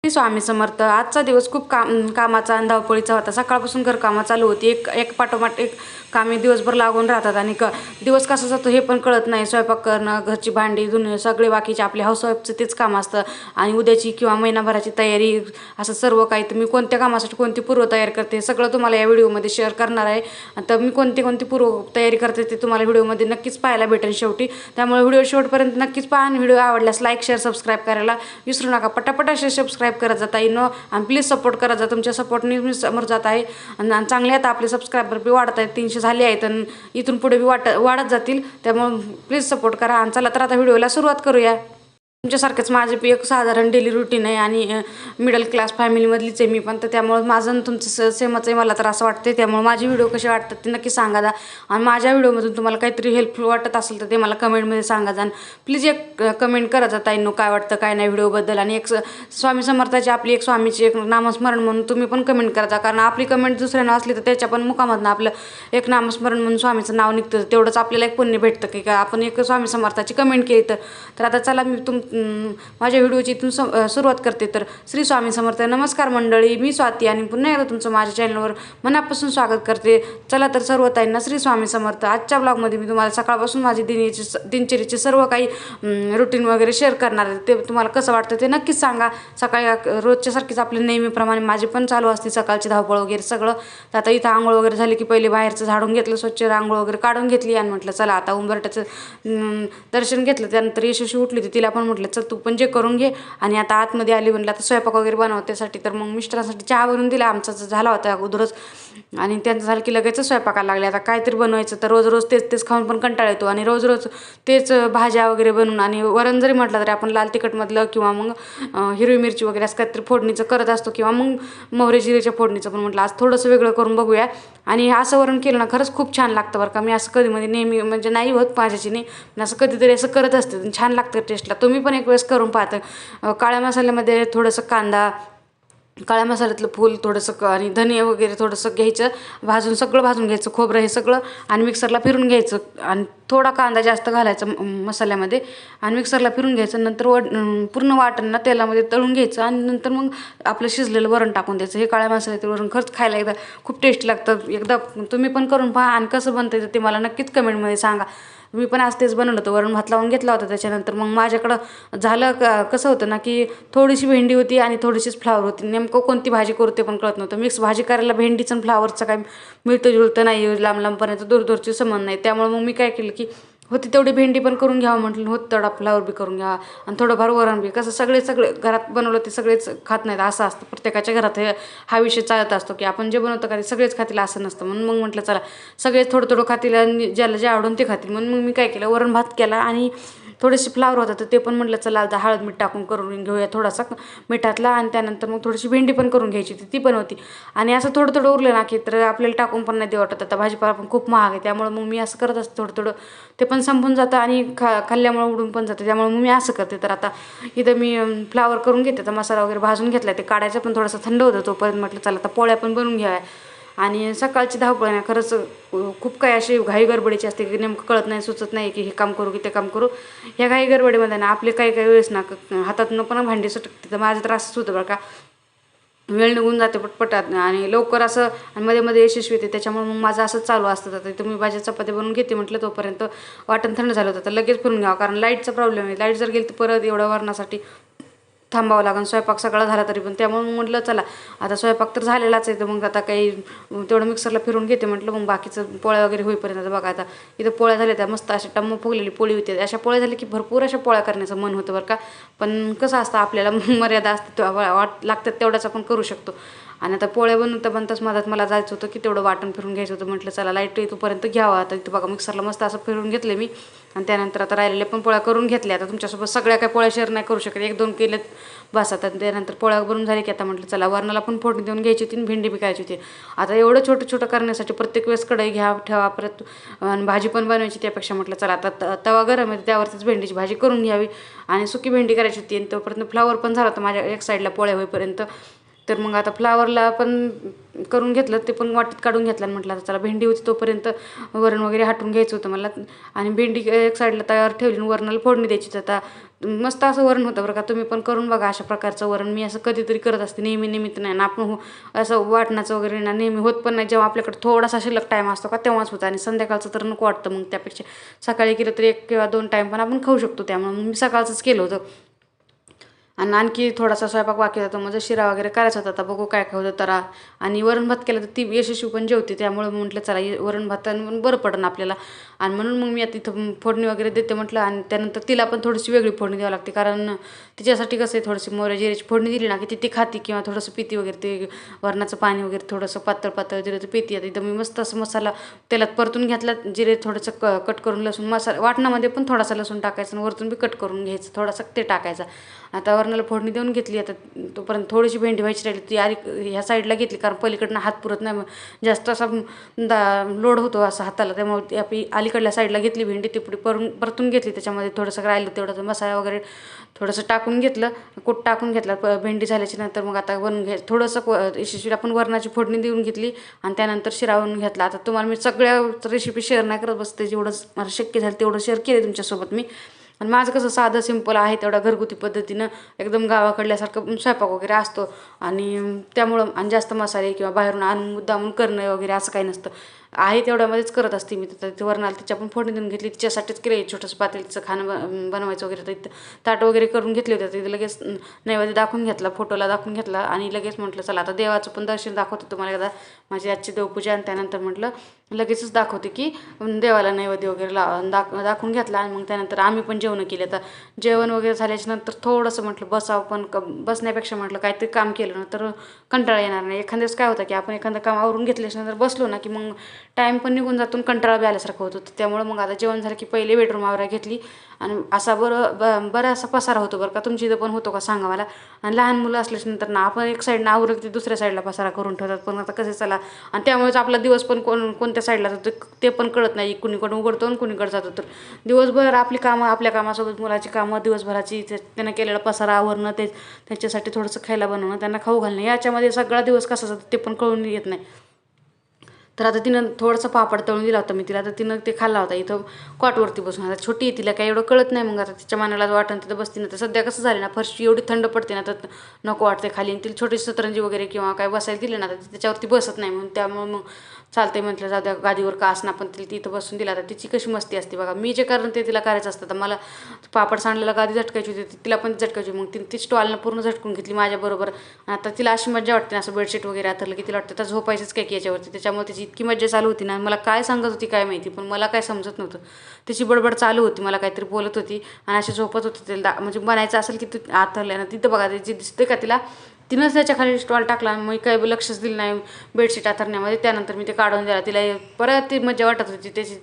स्वामी समर्थ. आजचा दिवस खूप कामाचा आणि धावपळीचा होता. सकाळपासून घरकामं चालू होती. एक पाठोपाठ एक कामे दिवसभर लागून राहतात आणि दिवस कसा जातो हे पण कळत नाही. स्वयंपाक करणं, घरची भांडी धुणं, सगळे बाकीचे आपले हाऊसवाईफचं तेच काम असतं. आणि उद्याची किंवा महिनाभराची तयारी, असं सर्व काही. तर मी कोणत्या कामासाठी कोणती पूर्वतयारी करते सगळं तुम्हाला या व्हिडिओमध्ये शेअर करणार आहे. तर मी कोणती पूर्वतयारी करते ते तुम्हाला व्हिडिओमध्ये नक्कीच पाहायला भेटेल शेवटी. त्यामुळे व्हिडिओ शेवटपर्यंत नक्कीच पहा आणि व्हिडिओ आवडल्यास लाईक, शेअर, सबस्क्राईब करायला विसरू नका. पटापट असे सबस्क्राईब करत जाता येईन आणि प्लीज सपोर्ट करत जा. तुमच्या सपोर्टने मी समोर जात आहे आणि चांगले आता आपले सबस्क्रायबर बी वाढत आहेत. 300 झाले आहेत आणि इथून पुढे बी वाढत जातील. त्यामुळे प्लीज सपोर्ट करा. आणि चला तर आता व्हिडिओला सुरुवात करूया. तुमच्यासारखंच माझे बी एक साधारण डेली रुटीन आहे आणि मिडल क्लास फॅमिलीमधलीच आहे मी पण. तर त्यामुळे माझं आणि तुमचं सेमच आहे मला तर असं वाटते. त्यामुळे माझे व्हिडिओ कसे वाटतात ते नक्की सांगा जा. आणि माझ्या व्हिडिओमधून तुम्हाला काहीतरी हेल्पफुल वाटत असेल तर ते मला कमेंटमध्ये सांगा जा. प्लीज एक कमेंट करा जा ताईंनो, काय वाटतं काय नाही व्हिडिओबद्दल. आणि एक स्वामी समर्थाची आपली एक स्वामीची एक नामस्मरण म्हणून तुम्ही पण कमेंट करा जा. कारण आपली कमेंट दुसऱ्यानं असली तर त्याच्या पण मुखामधनं आपलं एक नामस्मरण म्हणून स्वामीचं नाव निघतं. तेवढंच आपल्याला एक पुण्य भेटतं की काय आपण एक स्वामी समर्थाची कमेंट केली तर. आता चला मी माझ्या व्हिडिओची इथून सुरुवात करते. तर श्री स्वामी समर्थ. नमस्कार मंडळी, मी स्वाती आणि पुन्हा एकदा तुमचं माझ्या चॅनलवर मनापासून स्वागत करते. चला तर सर्व ताईंना श्री स्वामी समर्थ. आजच्या ब्लॉगमध्ये मी तुम्हाला सकाळपासून माझी दिनचर्येचे सर्व काही रुटीन वगैरे शेअर करणार आहे. ते तुम्हाला कसं वाटतं ते नक्कीच सांगा. सकाळी रोजच्यासारखीच आपल्या नेहमीप्रमाणे माझी पण चालू असते सकाळची धावपळ वगैरे सगळं. तर आता इथं आंघोळ वगैरे झाली की पहिले बाहेरचं झाडून घेतलं, स्वच्छ आंघोळ वगैरे काढून घेतली आणि म्हटलं चला आता उंबरट्याचं दर्शन घेतलं. त्यानंतर यशस्वी उठली होती, तिला पण म्हटलं चल तू पण जे करून घे. आणि आता आतमध्ये आली म्हणलं आता स्वयंपाक वगैरे बनवतेसाठी. तर मग मिस्टरांसाठी चहा बनवून दिला, आमचा झाला होता अगोदरच. आणि त्यांचं झालं की लगेच स्वयंपाकाला लागले. आता काहीतरी बनवायचं तर रोज तेच खाऊन पण कंटाळा येतो. आणि रोज तेच भाज्या वगैरे बनवून आणि वरण जरी म्हटलं तरी आपण लाल तिखटमधलं किंवा मग हिरवी मिरची वगैरे असं काहीतरी फोडणीचं करत असतो किंवा मग मोहरी जिरेच्या फोडणीचं पण म्हटलं आज थोडंसं वेगळं करून बघूया. आणि असं वरण केलं ना खरंच खूप छान लागतं बरं का. मी असं कधीमध्ये नेहमी म्हणजे नाही होत माझ्याची नाही, पण असं कधीतरी असं करत असते, छान लागतं टेस्टला. तुम्ही पण एक वेळेस करून पाहता. काळ्या मसाल्यामध्ये थोडंसं कांदा, काळ्या मसाल्यातलं फूल थोडंसं आणि धने वगैरे थोडंसं घ्यायचं, सगळं भाजून घ्यायचं, खोबरं हे सगळं आणि मिक्सरला फिरून घ्यायचं. आणि थोडा कांदा जास्त घालायचा मसाल्यामध्ये आणि मिक्सरला फिरून घ्यायचं. नंतर पूर्ण वाटण तेलामध्ये तळून घ्यायचं आणि नंतर मग आपलं शिजलेलं वरण टाकून द्यायचं. हे काळ्या मसाल्याचं वरण खरंच खायला एकदा खूप टेस्टी लागतं. एकदा तुम्ही पण करून पहा आणि कसं बनतं ते मला नक्कीच कमेंटमध्ये सांगा. मी पण आज तेच बनवलं होतं, वरण भात लावून घेतला होता. त्याच्यानंतर मग माझ्याकडं झालं कसं होतं ना की थोडीशी भेंडी होती आणि थोडीशीच फ्लावर होती. नेमकं कोणती भाजी करू ते पण कळत नव्हतं. मिक्स भाजी करायला भेंडीचं आणि फ्लावरचं काही मिळतं जुळतं नाही, लांबपर्यंत दूरची संबंध नाही. त्यामुळे मग मी काय केलं की होती तेवढी भेंडी पण करून घ्यावं म्हटलं, होतं तेवढा फ्लावर बी करून घ्यावा आणि थोडंफार वरण बी. कसं सगळे घरात बनवलं ते सगळेच खात नाहीत असं असतं. प्रत्येकाच्या घरात हा विषय चालत असतो की आपण जे बनवतो का ते सगळेच खातील असं नसतं. म्हणून मग म्हटलं चला सगळेच थोडं खातील आणि ज्याला जे आवडून ते खातील. म्हणून मग मी काय केलं, वरण भात केला आणि थोडीशी फ्लावर होतं तर ते पण म्हटलं चला आता हळद मीठ टाकून करून घेऊया थोडासा मिठातला. आणि त्यानंतर मग थोडीशी भेंडी पण करून घ्यायची होती, ती पण होती. आणि असं थोडं उरलं ना की तर आपल्याला टाकून पण नाही वाटत. आता भाजीपाला पण खूप महाग आहे, त्यामुळे मग मी असं करत असते थोडं ते पण संपून जातं आणि खाल्ल्यामुळे उडून पण जातं. त्यामुळे मग मी असं करते. तर आता इथं मी फ्लावर करून घेते. तर मसाला वगैरे भाजून घेतला, ते काढायचं पण थोडंसं थंड होतं तोपर्यंत. म्हटलं चला आता पोळ्या पण बनवून घ्याव्या. आणि सकाळची धावपळ ना खरंच खूप काही अशी घाई गडबडीची असते की नेमकं कळत नाही, सुचत नाही की हे काम करू की ते काम करू. ह्या घाई गडबडीमध्ये ना आपले काही वेळेस ना हातातनं पण भांडी सुटते. तर माझं तर असंच होतं बरं का, वेळ निघून जाते पटपटात आणि लवकर असं आणि मध्ये यशस्वी येते. त्याच्यामुळे मग माझं असंच चालू असतं. तर इथं मी भाजी चपाती बनवून घेते म्हटलं, तोपर्यंत वाटण थंड झालं होतं तर लगेच फिरून घ्यावं. कारण लाईटचा प्रॉब्लेम आहे, लाईट जर गेली तर परत एवढ्या वरणासाठी थांबावं लागेल. स्वयंपाक सगळा झाला तरी पण. त्यामुळे म्हटलं चला आता स्वयंपाक तर झालेलाच आहे, तर मग आता काही तेवढं मिक्सरला फिरून घेते म्हटलं. मग बाकीचं पोळ्या वगैरे होईपर्यंत बघा आता इथं पोळ्या झाल्या, त्या मस्त अशा टम्म फुगलेली पोळी होती. अशा पोळ्या झाल्या की भरपूर अशा पोळ्या करण्याचं मन होतं बरं का. पण कसं असतं आपल्याला मर्यादा असते, लागतात तेवढ्याच आपण करू शकतो. आणि आता पोळ्या बनताच मधात मला जायचं होतं की तेवढं वाटण फिरून घ्यायचं होतं. म्हटलं चला लाईट येतोपर्यंत घ्यावं. आता इथं बघा मिक्सरला मस्त असं फिरून घेतले मी आणि त्यानंतर आता राहिलेल्या पण पोळ्या करून घेतल्या. आता तुमच्यासोबत सगळ्या काय पोळ्या शेअर नाही करू शकत, 1-2 केलेत बस. आता त्यानंतर पोळ्या बनवून झाली की आता म्हटलं चला वरणाला पण फोडणी देऊन घ्यायची होती आणि भेंडी पिकायची होती. आता एवढं छोटं करण्यासाठी प्रत्येक वेळेस कढई ठेवा परत आणि भाजी पण बनवायची. त्यापेक्षा म्हटलं चला आता तवा गरम आहे त्यावरतीच भेंडीची भाजी करून घ्यावी आणि सुकी भेंडी करायची होती. आणि तोपर्यंत फ्लावर पण झाला होता माझ्या एक साईडला पोळ्या होईपर्यंत. तर मग आता फ्लावरला पण करून घेतलं, ते पण वाटीत काढून घेतलं आणि म्हटलं आता चला भेंडी होती तोपर्यंत वरण वगैरे हटून घ्यायचं होतं मला. आणि भेंडी एक साईडला तयार ठेवली आणि वरणाला फोडणी द्यायची. आता मस्त असं वरण होतं बरं का. तुम्ही पण करून बघा अशा प्रकारचं वरण. मी असं कधीतरी करत असते, नेहमी निमित्त नाही ना. आपण असं वाटणाचं वगैरे ना नेहमी होत पण नाही. जेव्हा आपल्याकडे थोडासा शिल्लक टाईम असतो का तेव्हाच होतं, आणि संध्याकाळचं तर नको वाटतं. मग त्यापेक्षा सकाळी केलं तर 1 किंवा 2 टाईम पण आपण खाऊ शकतो. त्यामुळे मग मी सकाळचंच केलं होतं. आणि आणखी थोडासा स्वयंपाक बाकी होता, माझा शिरा वगैरे करायचा होता. आता बघू काय काय होतं तर. आणि वरण भात केलं तर ती यशस्वी पण जेवते, त्यामुळे म्हटलं चला वरण भात बरं पडतं आपल्याला. आणि म्हणून मग मी आता इथं फोडणी वगैरे देते म्हटलं. आणि त्यानंतर तिला पण थोडीशी वेगळी फोडणी द्यावी लागते, कारण तिच्यासाठी कसं आहे, थोडीशी मोहरी जिऱ्याची फोडणी दिली ना की ती खाती, किंवा थोडंसं पिती वगैरे. ते वरणाचं पाणी वगैरे थोडंसं पातळ पातळ दिलं तर पिती. आता इथं मी मस्त असं मसाला तेलात परतून घेतला, जिरे थोडंसं कट करून, लसूण मसाला वाटणामध्ये पण थोडासा लसूण टाकायचं आणि वरतून बी कट करून घ्यायचं, थोडासा ते टाकायचा. आता वरणाला फोडणी देऊन घेतली. आता तोपर्यंत थोडीशी भेंडी व्हायची राहिली, ती ह्या साईडला घेतली, कारण पलीकडनं हात पुरत नाही, जास्त असा लोड होतो असा हाताला. त्यामुळे ती आपली अलीकडल्या साईडला घेतली भेंडी, ती परतून घेतली. त्याच्यामध्ये थोडंसं राहिलं तेवढं मसाला वगैरे थोडंसं टाकून घेतलं, कूट टाकून घेतला. भेंडी झाल्याच्या नंतर मग आता बनवून थोडंसं यशस्वीला आपण वरणाची फोडणी देऊन घेतली आणि त्यानंतर शिरा बनवून घेतला. आता तुम्हाला मी सगळ्या रेसिपी शेअर नाही करत बसते, जेवढंच मला शक्य झालं तेवढं शेअर केले तुमच्यासोबत मी. आणि माझं कसं साधं सिंपल आहे, तेवढा घरगुती पद्धतीनं एकदम गावाकडल्यासारखं स्वयंपाक वगैरे असतो. आणि त्यामुळं आणि जास्त मसाले किंवा बाहेरून आणून मुद्दामून करणं वगैरे असं काही नसतं. आहे तेवढ्यामध्येच करत असते मी. तर ते वरणाला तिच्या पण फोडणी देऊन घेतली, तिच्यासाठीच केलं छोटंसं पातेलीचं खाणं बनवायचं वगैरे. तर इथं ताट वगैरे करून घेतले होते. तिथे लगेच नैवेद्य दाखवून घेतला, फोटोला दाखवून घेतला, आणि लगेच म्हटलं चला आता देवाचं पण दर्शन दाखवते तुम्हाला एकदा, माझी आजची देवपूजा. आणि त्यानंतर म्हटलं लगेचच दाखवते की देवाला नैवेद्य वगैरे दाखवून घेतला. आणि मग त्यानंतर आम्ही पण जेवण केले. तर जेवण वगैरे झाल्याच्या नंतर थोडंसं म्हटलं बसावं, पण बसण्यापेक्षा म्हटलं काहीतरी काम केलं ना तर कंटाळा येणार नाही. एखाद्या वेळेस काय होतं की आपण एखादं काम आवरून घेतल्याच्या नंतर बसलो ना की मग टाईम पण निघून जातो, कंटाळा बी आल्यासारखं होतं. त्यामुळे मग आता जेवण झालं की पहिले बेडरूम आवरा घेतली. आणि असा बरा असा पसारा होतो बरं का. तुमची इथं पण होतो का सांगा मला. आणि लहान मुलं असल्याच्या नंतर ना आपण एक साईडनं आवरत की दुसऱ्या साईडला पसारा करून ठेवतात. पण आता कसं चला, आणि त्यामुळेच आपला दिवस पण कोणत्या साईडला जातो ते पण कळत नाही. कुणीकडून उघडतो आणि कुणीकडे जातो. तर दिवसभर आपली कामं, आपल्या कामासोबत मुलाची कामं, दिवसभराची त्यांना केलेला पसारा आवरणं, ते त्यांच्यासाठी थोडंसं खायला बनवणं, त्यांना खाऊ घालणं, याच्यामध्ये सगळा दिवस कसा जातो ते पण कळून येत नाही. तर आता तिनं थोडंसं पापड तळून दिला होता मी तिला, तर तिनं ते खाल्ला होता इथं कॉटवरती बसून. आता छोटी आहे, तिला काही एवढं कळत नाही. मग आता तिच्या मनाला वाटण तिथं बसते ना. तर सध्या कसं झालं ना, फरशी एवढी थंड पडते ना, तर नको वाटते खाली. आणि तिला छोटीशी सतरंजी वगैरे किंवा काय बसायला दिले ना, तर त्याच्यावरती बसत नाही. म्हणून त्यामुळे मग चालते म्हटलं जाऊ द्या गादीवर का असणार, पण तिला तिथं बसून दिला. तर तिची कशी मस्ती असते बघा. मी जे कारण ते तिला करायचं असतं. तर मला पापड सांडलेला गादी झटकायची होती, तिला पण झटकायची. मग ती स्टॉलनं पूर्ण झटकून घेतली माझ्याबरोबर. आता तिला अशी मजा वाटते ना, असं बेडशीट वगैरे आथरलं की तिला वाटतं तर झोपायचंच काय की याच्यावरती. त्याच्यामुळे तिची इतकी मजा चालू होती ना, मला काय सांगत होती काय माहिती, पण मला काय समजत नव्हतं. तिची बडबड चालू होती, मला काहीतरी बोलत होती आणि अशी झोपत होती. तिला म्हणजे बनायचं असेल की तू आथरल्या ना, तिथं बघा त्याची दिसते का तिला. तिनंच त्याच्या खाली स्टॉल टाकला, मग काही लक्षच दिलं नाही बेडशीट आथरण्यामध्ये. त्यानंतर मी ते काढून दिला तिला. परत ती मजा वाटत होती त्याची,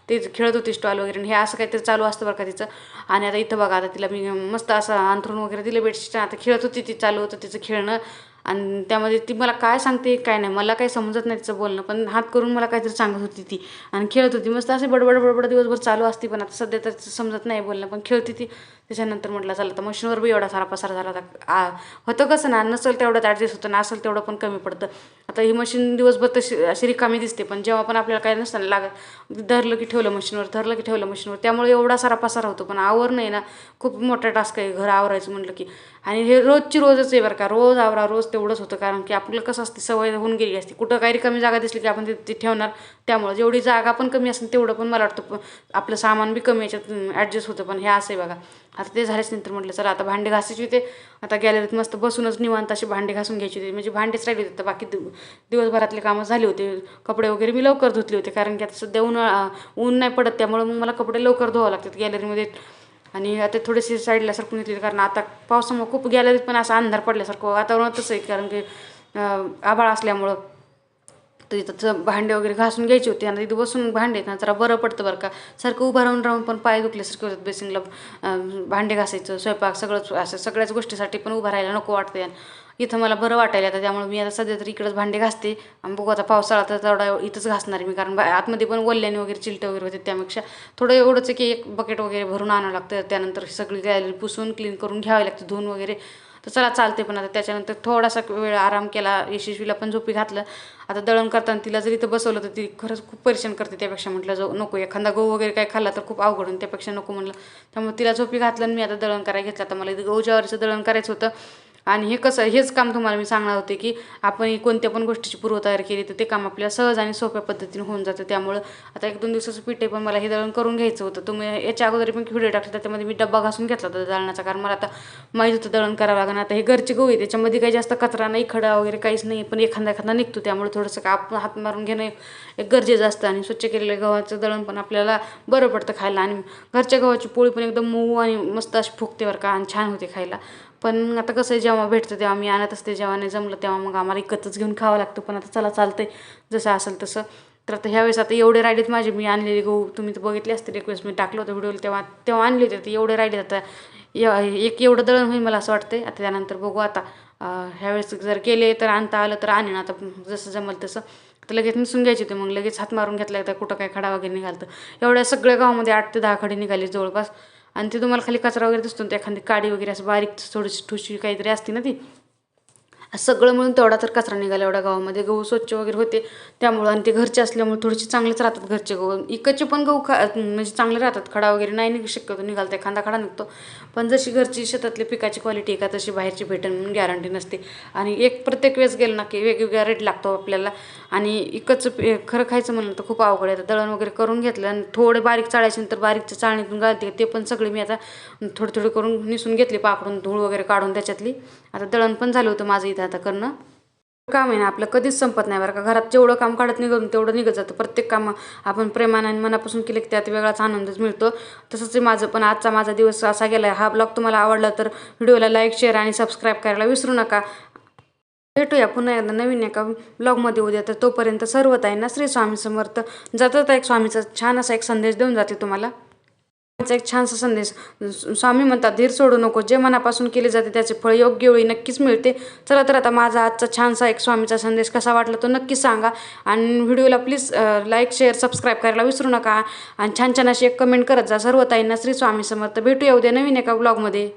ते खेळत होती स्टॉल वगैरे. आणि हे असं काहीतरी चालू असतं बरं का तिचं. आणि आता इथं बघा, आता तिला मी मस्त असं अंथरून वगैरे दिलं बेडशीट. आता खेळत होती ती, चालू होतं तिचं खेळणं. आणि त्यामध्ये ती मला काय सांगते काय नाही, मला काही समजत नाही तिचं बोलणं, पण हात करून मला काहीतरी सांगत होती ती आणि खेळत होती मस्त. असे बडबड बडबड दिवसभर चालू असते, पण आता सध्या तर समजत नाही बोलणं, पण खेळते ती. त्याच्यानंतर म्हटलं चला तर मशीनवर बी एवढा सारा पसारा झाला होता. होतं कसं ना, नसेल तेवढं ॲडजस्ट होतं ना, असेल तेवढं पण कमी पडतं. आता ही मशीन दिवसभर तशी अशी रिकामी दिसते, पण जेव्हा पण आपल्याला काही नसतं लागत, धरलं की ठेवलं मशीनवर, धरलं की ठेवलं मशीनवर, त्यामुळे एवढा सारा पसारा होतो. पण आवरणं आहे ना खूप मोठा टास्क आहे घर आवरायचं म्हटलं की. आणि हे रोजची रोजच आहे बरं का. रोज आवरा रोज तेवढंच होतं, कारण की आपल्याला कसं असते सवय होऊन गेली असते. कुठं काही रिकामी जागा दिसली की आपण ते ठेवणार. त्यामुळे जेवढी जागा पण कमी असेल तेवढं पण मला वाटतं आपलं सामान बी कमी याच्यात ॲडजस्ट होतं. पण हे असं आहे बघा. आता ते झाल्याच नंतर म्हटलं चला आता भांडे घासायचे होते. आता गॅलरीत मस्त बसूनच निवांत असे भांडे घासून घ्यायचे होते. म्हणजे भांडेच राहिले होते, तर बाकी दिवसभरातले कामं झाले होते. कपडे वगैरे मी लवकर धुतले होते, कारण की आता सध्या ऊन नाही पडत, त्यामुळे मग मला कपडे लवकर धुवावं लागतात गॅलरीमध्ये. आणि आता थोडेसे साईडला सरकून घेतले, कारण आता पावसामुळे खूप गॅलरीत पण असं अंधार पडल्यासारखं वातावरण तसं आहे, कारण की आभाळ असल्यामुळं. तर इथं भांडे वगैरे घासून घ्यायचे होते. आणि इथं बसून भांडे ना जरा बरं पडतं बरं का. सारखं उभं राहून पण पाय दुखल्यासारखे होतात. बेसिंगला भांडे घासायचं, स्वयंपाक सगळंच असं सगळ्याच गोष्टीसाठी पण उभं राहायला नको वाटते. इथं मला बरं वाटायला आता, त्यामुळे मी आता सध्या तर इकडंच भांडे घासते. आणि बघू आता पावसाळा तर तेवढा इथंच घासणार आहे मी, कारण आतमध्ये पण वल्ल्याने वगैरे चिलटे वगैरे होते. त्यापेक्षा थोडं एवढंच आहे की एक बकेट वगैरे भरून आणावं लागतं. त्यानंतर सगळी गॅलरी पुसून क्लीन करून घ्यावी लागते, धुवून वगैरे. तर चला चालते. पण आता त्याच्यानंतर थोडासा वेळ आराम केला, यशस्वीला पण झोपी घातलं. आता दळण करताना तिला जर इथं बसवलं तर ती खरंच खूप परेशान करते. त्यापेक्षा म्हटलं जाऊ नको, एखादा गहू वगैरे काय खाल्ला तर खूप अवघड होऊन, त्यापेक्षा नको म्हणलं. त्यामुळे तिला झोपी घातलं आणि मी आता दळण करायला घेतलं. आता मला इथं गहू ज्वारीचं दळण करायचं होतं. आणि हे कसं, हेच काम तुम्हाला मी सांगणार होते की आपण कोणत्या पण गोष्टीची पूर्वतयारी केली तर ते काम आपल्याला सहज आणि सोप्या पद्धतीने होऊन जातं. त्यामुळं आता 1-2 दिवसाचं पीठ आहे, पण मला हे दळण करून घ्यायचं होतं. तुम्ही याच्या अगोदर पण व्हिडिओ टाकले, त्याच्यामध्ये मी डब्बा घासून घेतला होता दळणाचा, कारण मला आता माहीत होतं दळण करावं लागणार. आता हे घरचे गहू आहे, त्याच्यामध्ये काही जास्त कचरा नाही, खडा वगैरे काहीच नाही, पण एखादा निघतो. त्यामुळे थोडंसं का आपण हात मारून घेणं एक गरजेचं असतं. आणि स्वच्छ केलेलं गव्हाचं दळण पण आपल्याला बरं पडतं खायला. आणि घरच्या गव्हाची पोळी पण एकदम मऊ आणि मस्त अशी फुगते बरं का, आणि छान होते खायला. पण आता कसं आहे, जेव्हा भेटतं तेव्हा मी आणत असते, जेव्हा नाही जमलं तेव्हा मग आम्हाला विकतच घेऊन खावं लागतं. पण आता चला चालतंय, जसं असेल तसं. तर आता ह्यावेळेस आता एवढे राहिलेत माझे, मी आणलेले गहू तुम्ही तर बघितले असते, एक वेळेस मी टाकलं होतं व्हिडिओला, तेव्हा आणले होते. ते एवढे राहिले, आता एक एवढं दळण होईल मला असं वाटतंय. आता त्यानंतर बघू, आता ह्यावेळेस जर केले तर आणता आलं तर आणेन, आता जसं जमल तसं. तर लगेच निसून घ्यायची होती, मग लगेच हात मारून घेतला, तर कुठं काय खडा वगैरे निघालतं. एवढ्या सगळ्या गावामध्ये 8 ते 10 खडे निघाले जवळपास. आणि ते तुम्हाला खाली कचरा वगैरे दिसतो, ते एखादी काडी वगैरे असं बारीक थोडीशी ठुशी काहीतरी असते ना ती, सगळं मिळून तेवढा तर कचरा निघाला एवढ्या गावामध्ये. गहू स्वच्छ वगैरे होते त्यामुळं, आणि ते घरचे असल्यामुळे थोडेसे चांगलेच राहतात घरचे गहू. इकडचे पण गहू म्हणजे चांगले राहतात, खडा वगैरे नाही शक्यतो निघालता, एखादा खडा निघतो. पण जशी घरची शेतातली पिकाची क्वालिटी आहे का, तशी बाहेरची भेटेल म्हणून गॅरंटी नसते. आणि प्रत्येक वेळेस गेलं ना की वेगवेगळा रेट लागतो आपल्याला. आणि इकडचं खरं खायचं म्हणलं तर खूप अवघड आहे. दळण वगैरे करून घेतलं, आणि थोडे बारीक चाळायचे नंतर बारीकच्या चाळणीतून घालते, ते पण सगळे मी आता थोडे करून निसून घेतले, पाकडून धूळ वगैरे काढून त्याच्यातली. आता दळण पण झालं होतं माझं इथं आता करणं. काम आहे ना आपलं, कधीच संपत नाही बरं का. घरात जेवढं काम काढत निघून तेवढं निघत जातं. प्रत्येक काम आपण प्रेमाने आणि मनापासून केले की त्यात वेगळाच आनंदच मिळतो. तसंच माझं पण आजचा माझा दिवस असा गेला. हा ब्लॉग तुम्हाला आवडला तर व्हिडिओला लाईक, शेअर आणि सबस्क्राईब करायला विसरू नका. भेटूया पुन्हा एकदा नवीन एका ब्लॉगमध्ये उद्या. तर तोपर्यंत सर्व ताईंना श्री स्वामी समर्थ. जाता एक स्वामीचा छान असा एक संदेश देऊन जाते तुम्हाला. एक छानसा संदेश. स्वामी म्हणतात, धीर सोडू नको, जे मनापासून केले जाते त्याचे फळ योग्य वेळी नक्कीच मिळते. चला तर आता माझा आजचा छानसा एक स्वामीचा संदेश कसा वाटला तो नक्कीच सांगा. आणि व्हिडिओला प्लीज लाईक, शेअर, सबस्क्राईब करायला विसरू नका. आणि छान छान अशी एक कमेंट करत जा. सर्व ताईंना श्री स्वामी समर्थ. भेटूया उद्या नवीन एका ब्लॉगमध्ये.